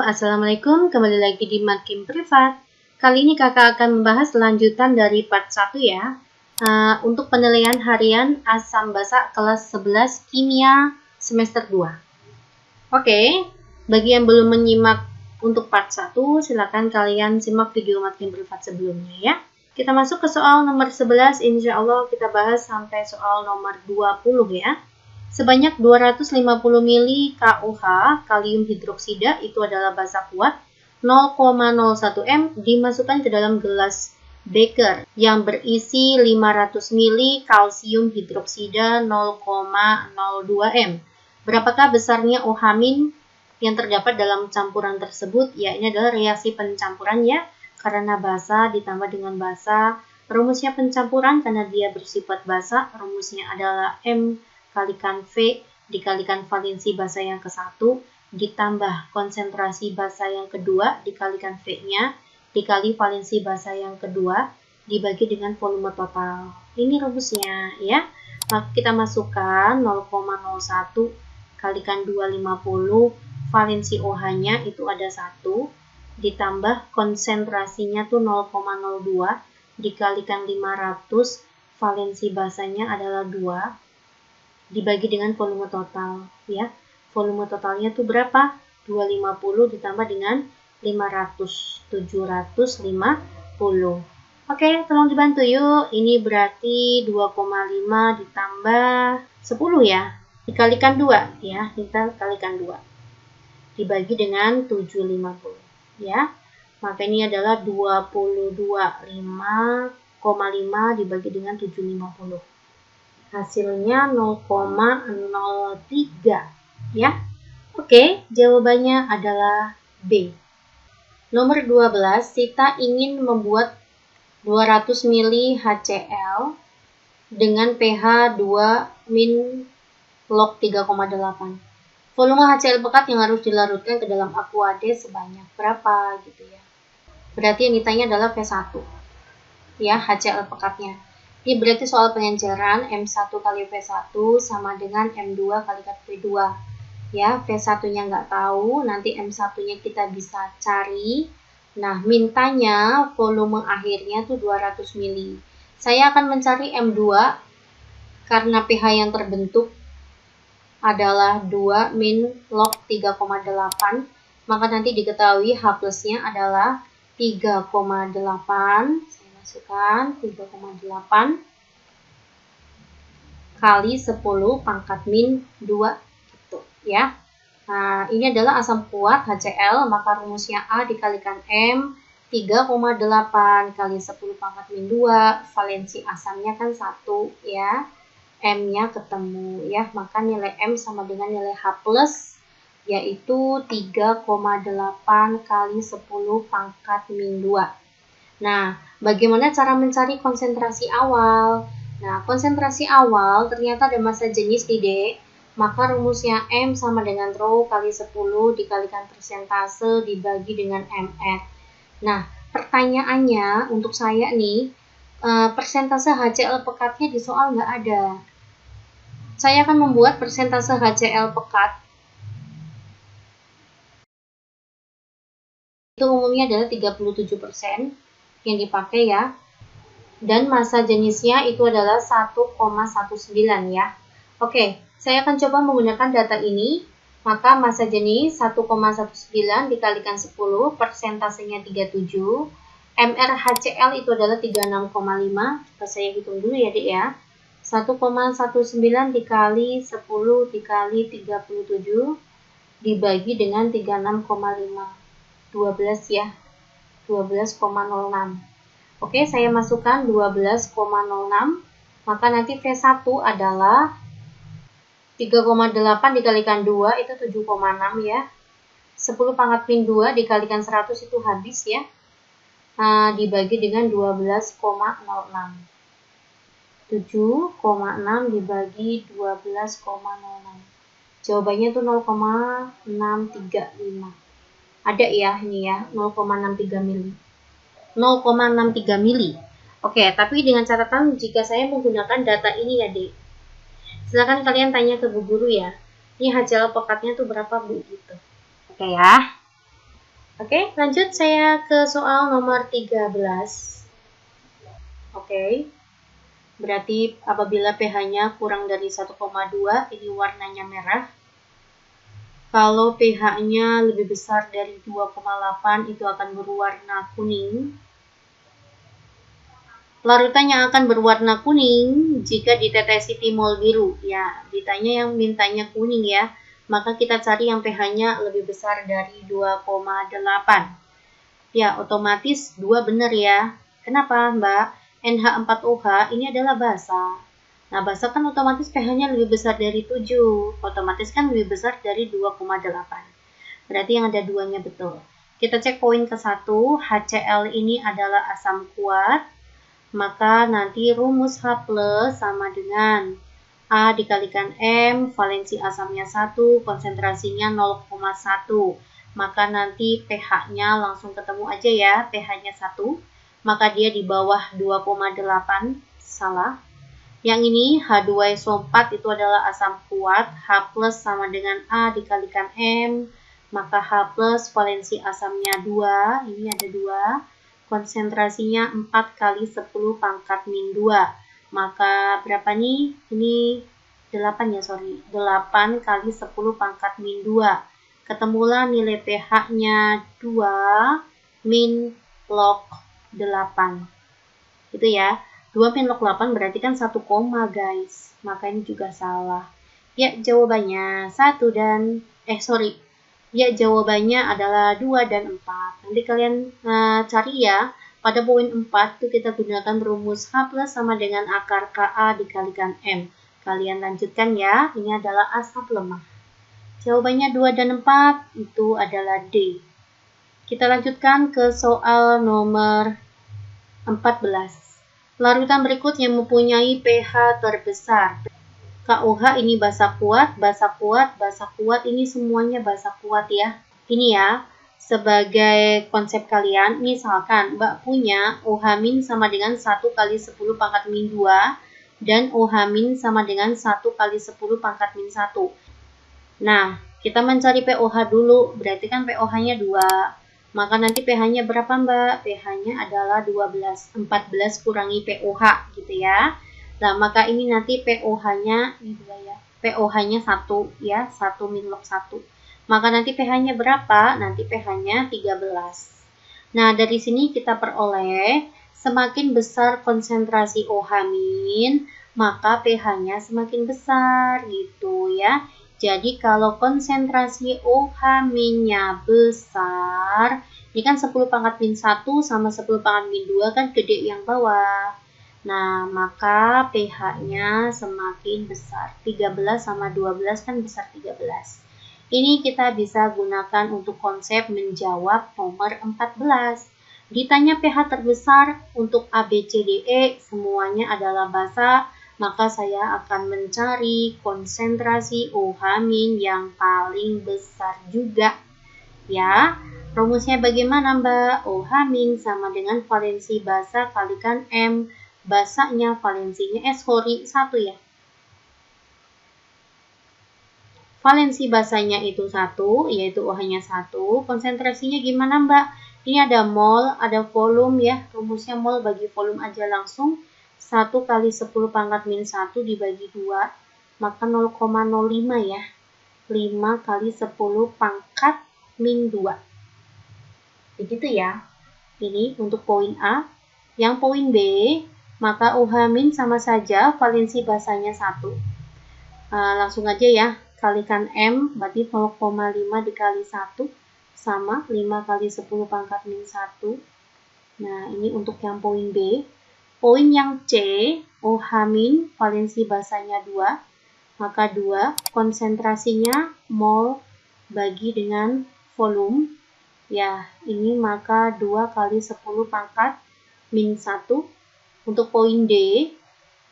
Assalamualaikum, kembali lagi di Makin Privat. Kali ini kakak akan membahas lanjutan dari part 1 ya. Untuk penilaian harian asam basa kelas 11 kimia semester 2. Oke, bagi yang belum menyimak untuk part 1, silakan kalian simak video Makin Privat sebelumnya ya. Kita masuk ke soal nomor 11, insya Allah kita bahas sampai soal nomor 20 ya. Sebanyak 250 mili KOH, kalium hidroksida, itu adalah basa kuat, 0,01 M dimasukkan ke dalam gelas beker yang berisi 500 mili kalsium hidroksida 0,02 M. Berapakah besarnya OH- yang terdapat dalam campuran tersebut? Ya, ini adalah reaksi pencampuran ya, karena basa ditambah dengan basa. Rumusnya pencampuran karena dia bersifat basa, rumusnya adalah M kalikan V dikalikan valensi basa yang ke-1 ditambah konsentrasi basa yang kedua dikalikan V-nya dikali valensi basa yang kedua dibagi dengan volume total. Ini rumusnya ya. Maka kita masukkan 0,01 kalikan 250, valensi OH-nya itu ada 1 ditambah konsentrasinya tuh 0,02 dikalikan 500, valensi basanya adalah 2 dibagi dengan volume total ya. Volume totalnya tuh berapa? 250 ditambah dengan 500, 750. Oke, tolong dibantu yuk. Ini berarti 2,5 ditambah 10 ya. Dikalikan 2 ya, kita kalikan 2. Dibagi dengan 750 ya. Maka ini adalah 22,5 dibagi dengan 750. Hasilnya 0,03 ya. Oke, jawabannya adalah B. Nomor 12, Sita ingin membuat 200 ml HCl dengan pH 2- log 3,8. Volume HCl pekat yang harus dilarutkan ke dalam aquade sebanyak berapa gitu ya. Berarti yang ditanya adalah V1 ya, HCl pekatnya. Ini berarti soal pengenceran M1 kali V1 sama dengan M2 kali V2 ya. V1-nya nggak tahu, nanti M1-nya kita bisa cari. Nah, mintanya volume akhirnya tuh 200 ml. Saya akan mencari M2 karena pH yang terbentuk adalah 2- log 3,8, maka nanti diketahui H plusnya adalah 3,8. Masukkan 3,8 kali 10 pangkat min 2 gitu ya. Nah, ini adalah asam kuat HCl, maka rumusnya A dikalikan M 3,8 kali 10 pangkat min 2, valensi asamnya kan 1 ya. M-nya ketemu ya, maka nilai M sama dengan nilai H plus yaitu 3,8 kali 10 pangkat min 2. Nah, bagaimana cara mencari konsentrasi awal? Nah, konsentrasi awal ternyata ada massa jenis di D, maka rumusnya M sama dengan rho kali 10 dikalikan persentase dibagi dengan MR. Nah, pertanyaannya untuk saya nih, persentase HCl pekatnya di soal nggak ada. Saya akan membuat persentase HCl pekat. Itu umumnya adalah 37%. yang dipakai ya, dan massa jenisnya itu adalah 1,19 ya. Oke, saya akan coba menggunakan data ini. Maka massa jenis 1,19 dikalikan 10, persentasenya 37, MrHCl itu adalah 36,5. Coba saya hitung dulu ya Dek ya. 1,19 dikali 10 dikali 37 dibagi dengan 36,5, 12 ya, 12,06. Oke, saya masukkan 12,06. Maka nanti V1 adalah 3,8 dikalikan 2 itu 7,6 ya. 10 pangkat min 2 dikalikan 100 itu habis ya. Dibagi dengan 12,06. 7,6 dibagi 12,06. Jawabannya itu 0,635. Ada ya ini ya, 0,63 mili. 0,63 mili. Oke, tapi dengan catatan jika saya menggunakan data ini ya, Dek. Silakan kalian tanya ke Bu Guru ya. Ini HCl pekatnya tuh berapa, Bu? Gitu. Oke ya. Oke, lanjut saya ke soal nomor 13. Oke, berarti apabila pH-nya kurang dari 1,2, ini warnanya merah. Kalau pH-nya lebih besar dari 2,8, itu akan berwarna kuning. Larutan yang akan berwarna kuning jika ditetesi timol biru. Ya, mintanya kuning ya. Maka kita cari yang pH-nya lebih besar dari 2,8. Ya, otomatis 2 benar ya. Kenapa, Mbak? NH4OH ini adalah basa. Nah, basa kan otomatis pH-nya lebih besar dari 7. Otomatis kan lebih besar dari 2,8. Berarti yang ada duanya betul. Kita cek poin ke-1, HCl ini adalah asam kuat. Maka nanti rumus H+ sama dengan A dikalikan M, valensi asamnya 1, konsentrasinya 0,1. Maka nanti pH-nya langsung ketemu aja ya, pH-nya 1. Maka dia di bawah 2,8, salah. Yang ini H2SO4 itu adalah asam kuat, H+ sama dengan A dikalikan M. Maka H+ valensi asamnya 2, ini ada 2. Konsentrasinya 4 kali 10 pangkat min 2. Maka berapa nih? Ini 8 ya, sorry. 8 kali 10 pangkat min 2. Ketemulah nilai pH-nya 2 min log 8. Itu ya. 2 min log 8 berarti kan 1 koma, guys. Maka ini juga salah. Ya, jawabannya 1 dan... Ya, jawabannya adalah 2 dan 4. Nanti kalian cari ya. Pada poin 4 itu kita gunakan rumus H+ sama dengan akar Ka dikalikan M. Kalian lanjutkan ya. Ini adalah asam lemah. Jawabannya 2 dan 4 itu adalah D. Kita lanjutkan ke soal nomor 14. Larutan berikut yang mempunyai pH terbesar. KOH ini basa kuat, ini semuanya basa kuat ya. Ini ya, sebagai konsep kalian, misalkan Mbak punya OH- sama dengan 1 kali 10 pangkat min 2 dan OH- sama dengan 1 kali 10 pangkat min 1. Nah, kita mencari pOH dulu, berarti kan pOH-nya 2. Maka nanti pH-nya berapa Mbak? pH-nya adalah 12, 14 kurangi pOH gitu ya. Nah, maka ini nanti pOH-nya ya. pOH-nya 1 ya, 1 min log 1. Maka nanti pH-nya berapa? Nanti pH-nya 13. Nah, dari sini kita peroleh semakin besar konsentrasi OH-, maka pH-nya semakin besar gitu ya. Jadi kalau konsentrasi OH-nya besar, ini kan 10 pangkat min 1 sama 10 pangkat min 2 kan gede yang bawah. Nah, maka pH-nya semakin besar. 13 sama 12 kan besar 13. Ini kita bisa gunakan untuk konsep menjawab nomor 14. Ditanya pH terbesar untuk A, B, C, D, E, semuanya adalah basa, maka saya akan mencari konsentrasi OH- yang paling besar juga. Ya, rumusnya bagaimana Mbak? OH- sama dengan valensi basa kalikan M. Basanya valensinya 1 ya. Valensi basanya itu 1, yaitu OH-nya 1. Konsentrasinya gimana Mbak? Ini ada mol, ada volume ya. Rumusnya mol bagi volume aja langsung. 1 kali 10 pangkat min 1 dibagi 2. Maka 0,05 ya. 5 kali 10 pangkat min 2. Begitu ya. Ini untuk poin A. Yang poin B, maka OH- sama saja valensi basanya 1. Langsung aja ya, kalikan M, berarti 0,5 dikali 1 sama 5 kali 10 pangkat min 1. Nah, ini untuk yang poin B. Poin yang C, OH- valensi basanya 2, maka 2 konsentrasinya mol bagi dengan volume. Ya, ini maka 2 kali 10 pangkat min 1. Untuk poin D,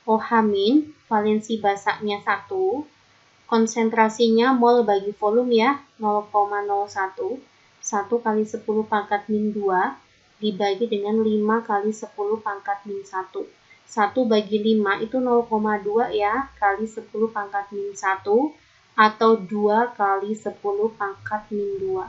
OH- valensi basanya 1, konsentrasinya mol bagi volume ya, 0,01. 1 kali 10 pangkat min 2 dibagi dengan 5 kali 10 pangkat min 1. 1 bagi 5 itu 0,2 ya, kali 10 pangkat min 1, atau 2 kali 10 pangkat min 2.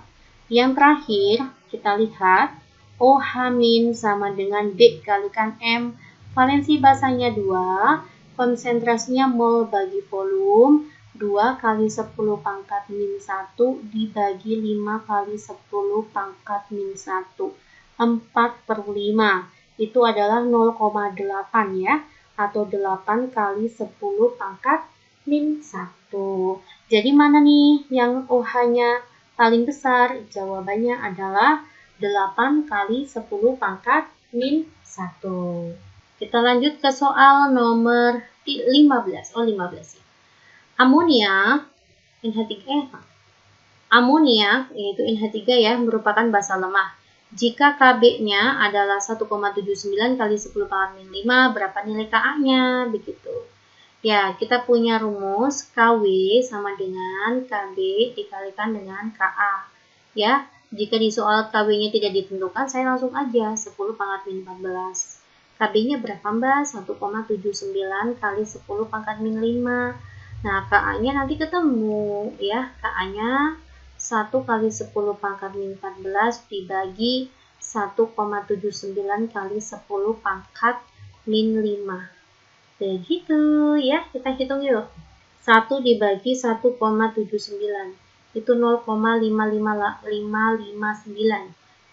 Yang terakhir, kita lihat OH- sama dengan D kalikan M. Valensi basanya 2, konsentrasinya mol bagi volume, 2 kali 10 pangkat min 1 dibagi 5 kali 10 pangkat min 1. 4/5. Itu adalah 0,8 ya, atau 8 kali 10 pangkat min 1. Jadi mana nih yang OH-nya paling besar? Jawabannya adalah 8 kali 10 pangkat min 1. Kita lanjut ke soal nomor 15. 15 ya. Amonia, Amonia, yaitu NH3 ya, merupakan basa lemah. Jika Kb-nya adalah 1,79 kali 10 pangkat min 5, berapa nilai Ka-nya? Begitu. Ya, kita punya rumus Kw sama dengan Kb dikalikan dengan Ka. Ya, jika di soal Kw-nya tidak ditentukan, saya langsung aja 10 pangkat min 14. Kb-nya berapa mbak? 1,79 kali 10 pangkat min 5. Nah, Ka-nya nanti ketemu ya. Ka-nya 1 kali 10 pangkat min 14 dibagi 1,79 kali 10 pangkat min 5. Begitu ya, kita hitung yuk. 1 dibagi 1,79 itu 0,559.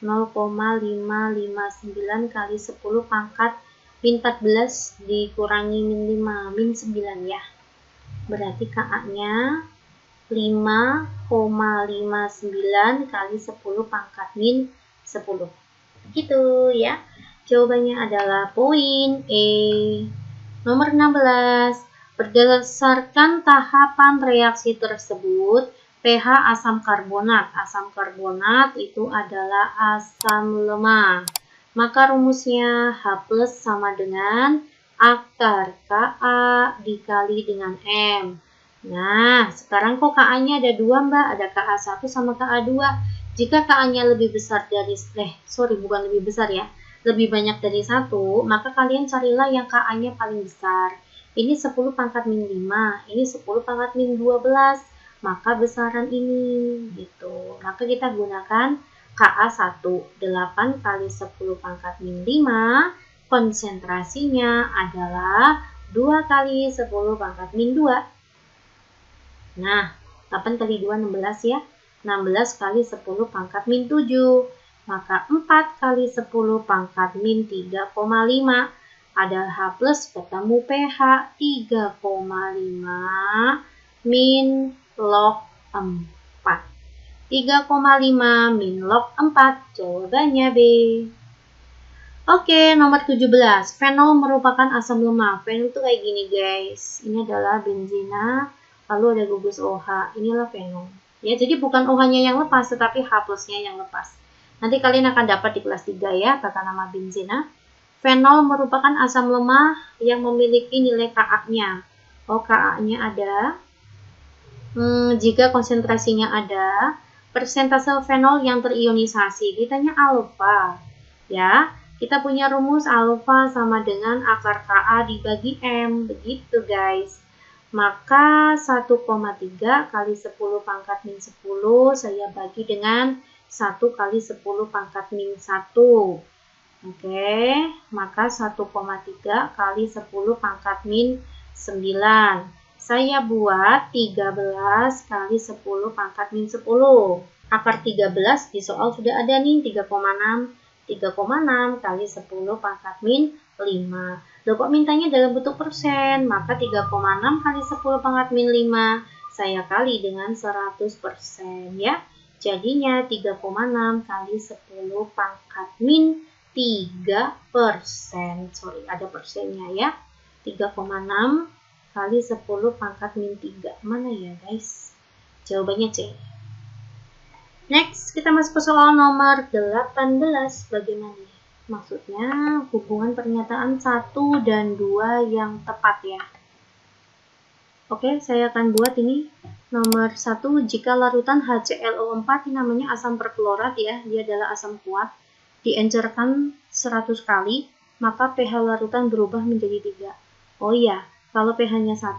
0,559 kali 10 pangkat min 14 dikurangi min 5, min 9 ya. Berarti Ka-nya 5,59 kali 10 pangkat min 10. Gitu ya. Jawabannya adalah poin E. Nomor 16. Berdasarkan tahapan reaksi tersebut, pH asam karbonat. Asam karbonat itu adalah asam lemah. Maka rumusnya H+ sama dengan akar Ka dikali dengan M. Nah, sekarang kok Ka-nya ada 2 mbak, ada Ka1 sama Ka2. Jika Ka-nya lebih besar dari, bukan lebih besar ya, lebih banyak dari 1, maka kalian carilah yang Ka-nya paling besar. Ini 10 pangkat min 5, ini 10 pangkat min 12, maka besaran ini, gitu. Maka kita gunakan Ka1, 8 kali 10 pangkat min 5, konsentrasinya adalah 2 kali 10 pangkat min 2. Nah, 8 kali 2, 16 ya. 16 kali 10 pangkat min 7. Maka 4 kali 10 pangkat min 3,5. Ada H+ ketemu pH 3,5 min log 4. 3,5 min log 4. Jawabannya B. Oke, nomor 17. Fenol merupakan asam lemah. Fenol itu kayak gini guys. Ini adalah benzina, lalu ada gugus OH. Inilah fenol. Ya, jadi bukan OH-nya yang lepas, tetapi H+-nya yang lepas. Nanti kalian akan dapat di kelas 3 ya, tata nama benzina. Fenol merupakan asam lemah yang memiliki nilai Ka-nya. Oh, Ka-nya ada. Jika konsentrasinya ada, persentase fenol yang terionisasi, ditanya alfa. Ya, kita punya rumus alfa sama dengan akar Ka dibagi M. Begitu guys. Maka 1,3 kali 10 pangkat min 10 saya bagi dengan 1 kali 10 pangkat min 1. Oke, maka 1,3 kali 10 pangkat min 9. Saya buat 13 kali 10 pangkat min 10. Akar 13 di soal sudah ada nih, 3,6. 3,6 kali 10 pangkat min 5. Loh kok mintanya dalam bentuk persen? Maka 3,6 kali 10 pangkat min 5 saya kali dengan 100% ya. Jadinya 3,6 kali 10 pangkat min 3%. Sorry, ada persennya ya. 3,6 kali 10 pangkat min 3. Mana ya guys? Jawabannya C. Next, kita masuk ke soal nomor 18. Bagaimana? Maksudnya hubungan pernyataan 1 dan 2 yang tepat ya. Oke, saya akan buat ini. Nomor 1, jika larutan HClO4 ini namanya asam perklorat ya, dia adalah asam kuat, diencerkan 100 kali, maka pH larutan berubah menjadi 3. Oh iya, kalau pH-nya 1,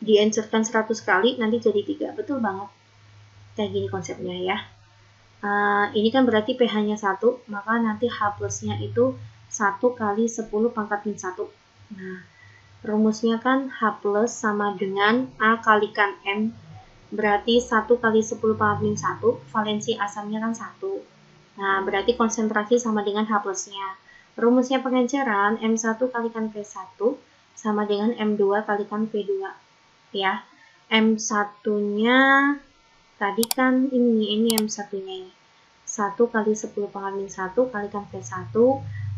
diencerkan 100 kali, nanti jadi 3. Betul banget. Kayak gini konsepnya ya. Ini kan berarti pH-nya 1, maka nanti H plusnya itu 1 kali 10 pangkat min 1. Nah, rumusnya kan H plus sama dengan A kalikan M, berarti 1 kali 10 pangkat min 1, valensi asamnya kan 1. Nah, berarti konsentrasi sama dengan H plusnya. Rumusnya pengenceran M1 kalikan V1 sama dengan M2 kalikan V2. Ya, M1-nya tadi kan ini M1-nya ini. 1 kali 10 pangkat min 1 kalikan V1,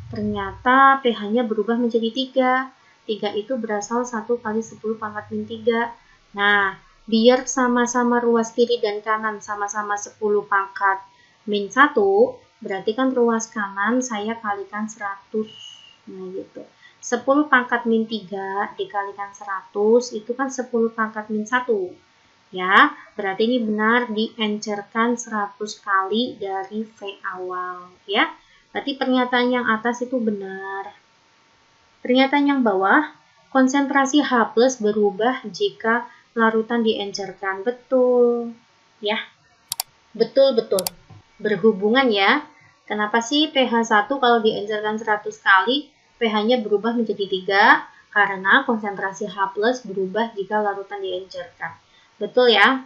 ternyata pH-nya berubah menjadi 3. 3 itu berasal 1 kali 10 pangkat min 3. Nah, biar sama-sama ruas kiri dan kanan sama-sama 10 pangkat min 1, berarti kan ruas kanan saya kalikan 100. Nah, gitu. 10 pangkat min 3 dikalikan 100 itu kan 10 pangkat min 1. Ya, berarti ini benar diencerkan 100 kali dari V awal. Ya, berarti pernyataan yang atas itu benar. Pernyataan yang bawah, konsentrasi H plus berubah jika larutan diencerkan. Betul. Ya, betul-betul. Berhubungan ya. Kenapa sih pH 1 kalau diencerkan 100 kali, pH-nya berubah menjadi 3? Karena konsentrasi H plus berubah jika larutan diencerkan. Betul ya,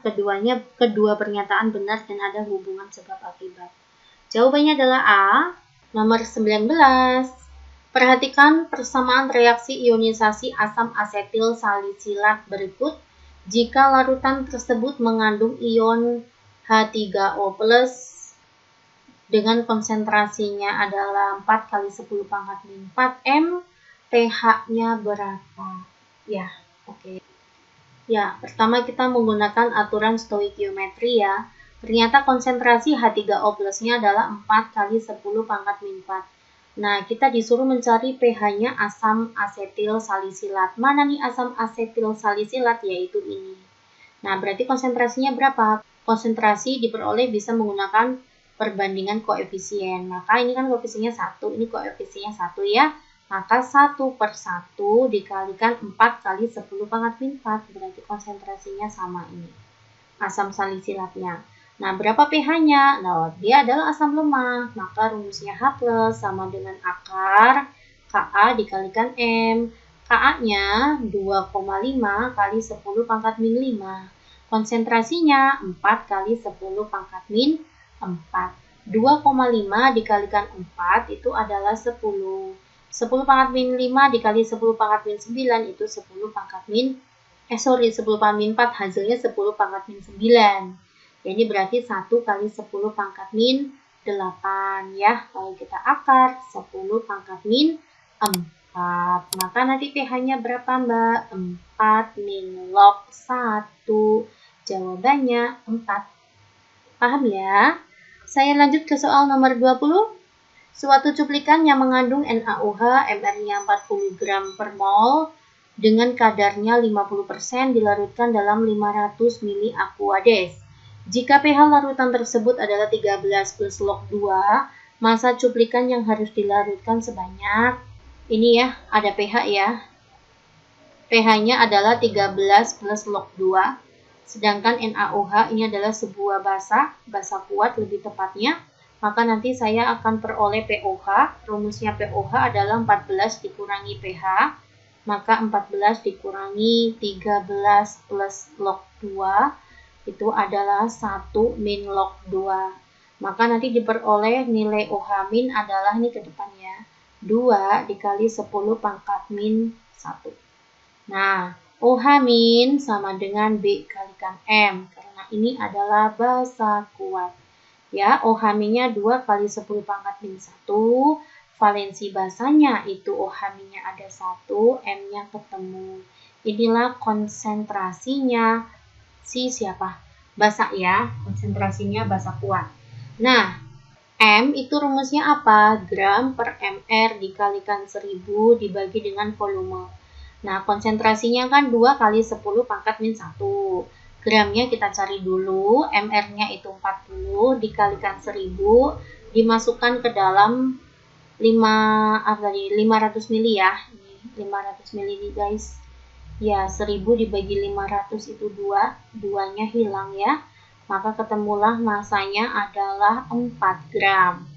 kedua pernyataan benar dan ada hubungan sebab akibat. Jawabannya adalah A, nomor 19. Perhatikan persamaan reaksi ionisasi asam asetil salisilat berikut jika larutan tersebut mengandung ion H3O+ dengan konsentrasinya adalah 4 kali 10 pangkat min 4 M, pH-nya berapa? Ya, oke. Ya, pertama kita menggunakan aturan stoikiometri ya. Ternyata konsentrasi H3O+-nya adalah 4 kali 10 pangkat min 4. Nah, kita disuruh mencari pH-nya asam asetil salisilat. Mana nih asam asetil salisilat? Yaitu ini. Nah, berarti konsentrasinya berapa? Konsentrasi diperoleh bisa menggunakan perbandingan koefisien. Maka ini kan koefisiennya 1, ini koefisiennya 1 ya. Maka 1 per 1 dikalikan 4 kali 10 pangkat min 4. Berarti konsentrasinya sama ini. Asam salisilatnya. Nah, berapa pH-nya? Nah, dia adalah asam lemah. Maka rumusnya H plus sama dengan akar Ka dikalikan M. Ka-nya 2,5 kali 10 pangkat min 5. Konsentrasinya 4 kali 10 pangkat min 4. 2,5 dikalikan 4 itu adalah 10. 10 pangkat min 5 dikali 10 pangkat min 9 itu 10 pangkat min 10 pangkat min 4 hasilnya 10 pangkat min 9. Jadi berarti 1 kali 10 pangkat min 8 ya. Kalau kita akar 10 pangkat min 4. Maka nanti pH-nya berapa Mbak? 4 min log 1. Jawabannya 4. Paham ya? Saya lanjut ke soal nomor 20. Suatu cuplikan yang mengandung NaOH MR-nya 40 gram per mol dengan kadarnya 50% dilarutkan dalam 500 ml Aquades. Jika pH larutan tersebut adalah 13 plus log 2, masa cuplikan yang harus dilarutkan sebanyak, ini ya, ada pH ya. pH-nya adalah 13 plus log 2. Sedangkan NaOH ini adalah sebuah basa kuat lebih tepatnya. Maka nanti saya akan peroleh pOH. Rumusnya pOH adalah 14 dikurangi pH. Maka 14 dikurangi 13 plus log 2 itu adalah 1 min log 2. Maka nanti diperoleh nilai OH min adalah ini ke depannya. 2 dikali 10 pangkat min 1. Nah, OH min sama dengan B kalikan M. Karena ini adalah basa kuat. Ya, OH minnya 2 kali 10 pangkat min 1. Valensi basanya itu OH minnya ada 1, M-nya ketemu. Inilah konsentrasinya si siapa? Basa ya, konsentrasinya basa kuat. Nah, M itu rumusnya apa? Gram per MR dikalikan 1000 dibagi dengan volume. Nah, konsentrasinya kan 2 kali 10 pangkat min 1. Gramnya kita cari dulu, MR-nya itu 40 dikalikan 1000 dimasukkan ke dalam 500 ml ya. Ini 500 ml ini guys. Ya, 1000 dibagi 500 itu 2, 2-nya hilang ya. maka ketemulah masanya adalah 4 gram.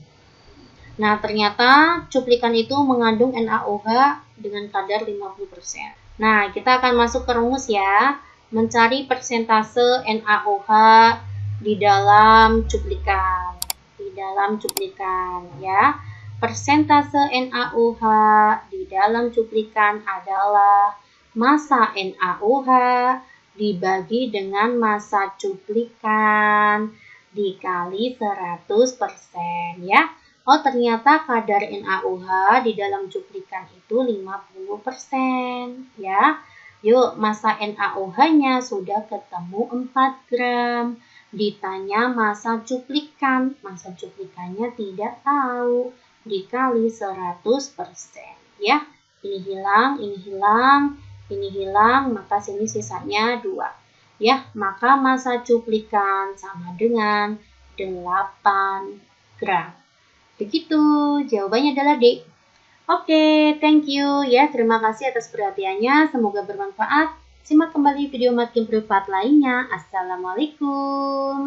Nah, ternyata cuplikan itu mengandung NaOH dengan kadar 50%. Nah, kita akan masuk ke rumus ya. Mencari persentase NaOH di dalam cuplikan. Di dalam cuplikan ya. Persentase NaOH di dalam cuplikan adalah massa NaOH dibagi dengan massa cuplikan dikali 100% ya. Oh, ternyata kadar NaOH di dalam cuplikan itu 50% ya. Yuk, massa NaOH-nya sudah ketemu 4 gram. Ditanya massa cuplikan. Massa cuplikannya tidak tahu. Dikali 100% ya. Ini hilang, ini hilang. Ini hilang, maka sini sisanya 2. Ya, maka massa cuplikan sama dengan 8 gram. Begitu, jawabannya adalah D. Oke, thank you ya. Terima kasih atas perhatiannya. Semoga bermanfaat. Simak kembali video makin privat lainnya. Assalamualaikum.